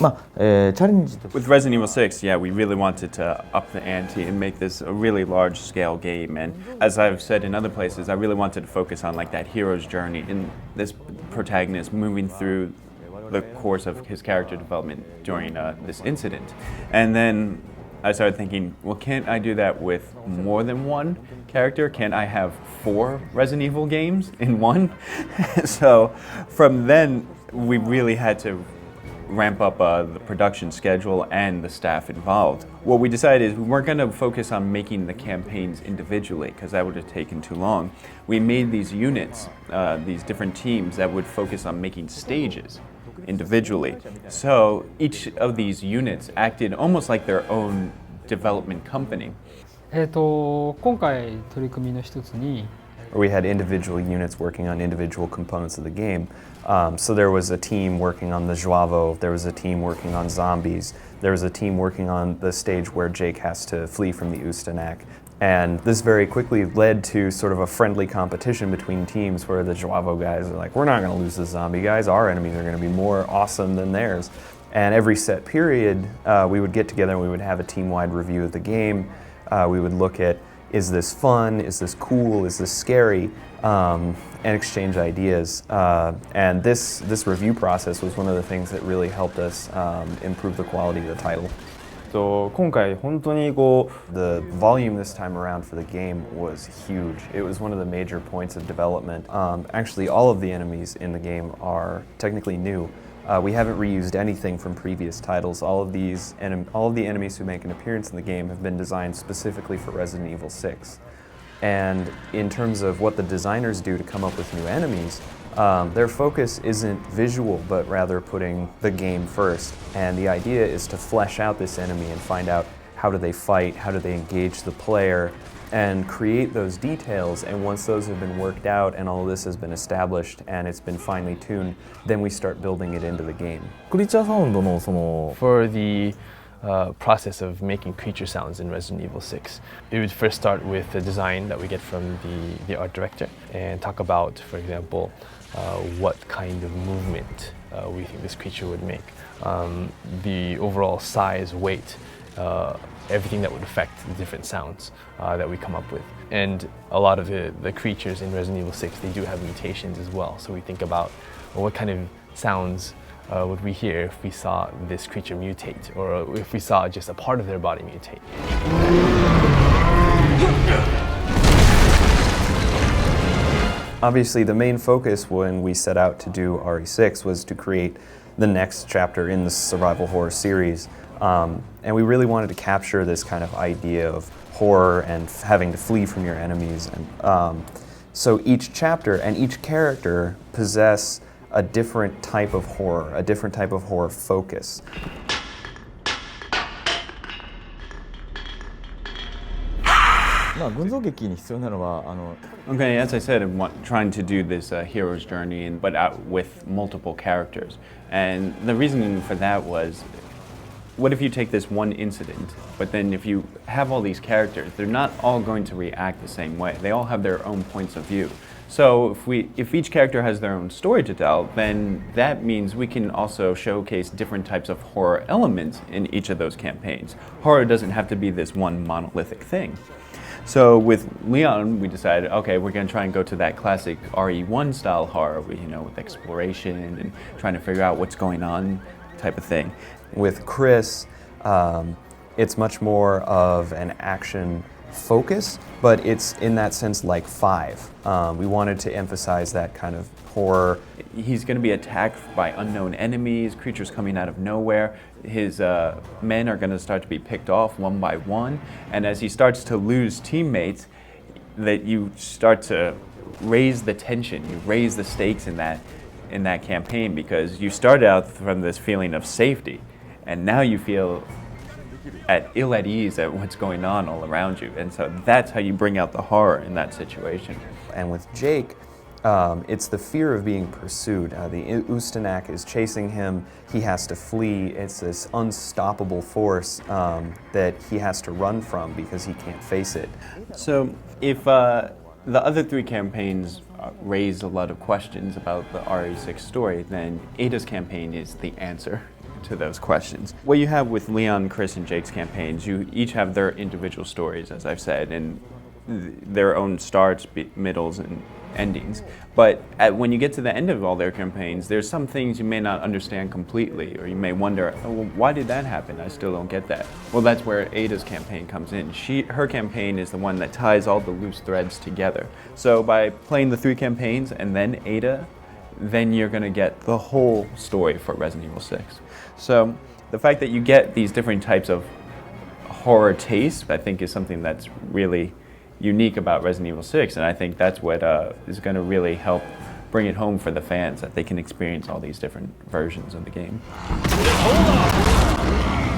チャレンジと With Resident Evil 6, yeah, we really wanted to up the ante and make this a really large-scale game. And as I've said in other places, I really wanted to focus on like that hero's journey and this protagonist moving through the course of his character development during this incident. And then I started thinking, well, can't I do that with more than one character? Can't I have 4 Resident Evil games in one? So from then, we really had to ramp up the production schedule and the staff involved. What we decided is we weren't going to focus on making the campaigns individually because that would have taken too long. We made these units, these different teams that would focus on making stages individually. So each of these units acted almost like their own development company. 今回取り組みの一つに We had individual units working on individual components of the game. So there was a team working on the Joavo, there was a team working on zombies, there was a team working on the stage where Jake has to flee from the Ustanak. And this very quickly led to sort of a friendly competition between teams where the Joavo guys are like, we're not going to lose the zombie guys, our enemies are going to be more awesome than theirs. And every set period, we would get together and we would have a team-wide review of the game. We would look at, is this fun, is this cool, is this scary, and exchange ideas. And this review process was one of the things that really helped us improve the quality of the title. 今回本当に The volume this time around for the game was huge. It was one of the major points of development. Actually, all of the enemies in the game are technically new. We haven't reused anything from previous titles. All of the enemies who make an appearance in the game have been designed specifically for Resident Evil 6. And in terms of what the designers do to come up with new enemies, their focus isn't visual, but rather putting the game first. And the idea is to flesh out this enemy and find out how do they fight, how do they engage the player, and create those details. And once those have been worked out and all of this has been established and it's been finely tuned, then we start building it into the game. クリーチャーサウンドのFor the process of making creature sounds in Resident Evil 6. We would first start with the design that we get from the art director and talk about, for example, what kind of movement we think this creature would make, the overall size, weight, everything that would affect the different sounds that we come up with. And a lot of the creatures in Resident Evil 6, they do have mutations as well. So we think about what kind of sounds would we hear if we saw this creature mutate, or if we saw just a part of their body mutate. Obviously, the main focus when we set out to do RE6 was to create the next chapter in the survival horror series. And we really wanted to capture this kind of idea of horror and having to flee from your enemies. And so each chapter and each character possess a different type of horror, a different type of horror focus. Okay, as I said, I'm trying to do this hero's journey, but out with multiple characters. And the reasoning for that was, what if you take this one incident, but then if you have all these characters, they're not all going to react the same way. They all have their own points of view. So if each character has their own story to tell, then that means we can also showcase different types of horror elements in each of those campaigns. Horror doesn't have to be this one monolithic thing. So with Leon, we decided, okay, we're going to try and go to that classic RE1 style horror, with exploration and trying to figure out what's going on type of thing. With Chris, it's much more of an action focus, but it's in that sense like 5. We wanted to emphasize that kind of horror. He's going to be attacked by unknown enemies, creatures coming out of nowhere. His men are going to start to be picked off one by one, and as he starts to lose teammates, that you start to raise the tension, you raise the stakes in that campaign, because you start out from this feeling of safety, and now you feel ill at ease at what's going on all around you, and so that's how you bring out the horror in that situation. And with Jake, it's the fear of being pursued. The Ustanak is chasing him, he has to flee. It's this unstoppable force that he has to run from because he can't face it. So if the other 3 campaigns raise a lot of questions about the RE6 story, then Ada's campaign is the answer to those questions. What you have with Leon, Chris, and Jake's campaigns, you each have their individual stories, as I've said, and their own starts, middles, and endings. But when you get to the end of all their campaigns, there's some things you may not understand completely, or you may wonder, oh, well, why did that happen? I still don't get that. Well, that's where Ada's campaign comes in. Her campaign is the one that ties all the loose threads together. So by playing the 3 campaigns and then Ada, then you're going to get the whole story for Resident Evil 6. So the fact that you get these different types of horror tastes, I think, is something that's really unique about Resident Evil 6, and I think that's what is going to really help bring it home for the fans, that they can experience all these different versions of the game. Hold on!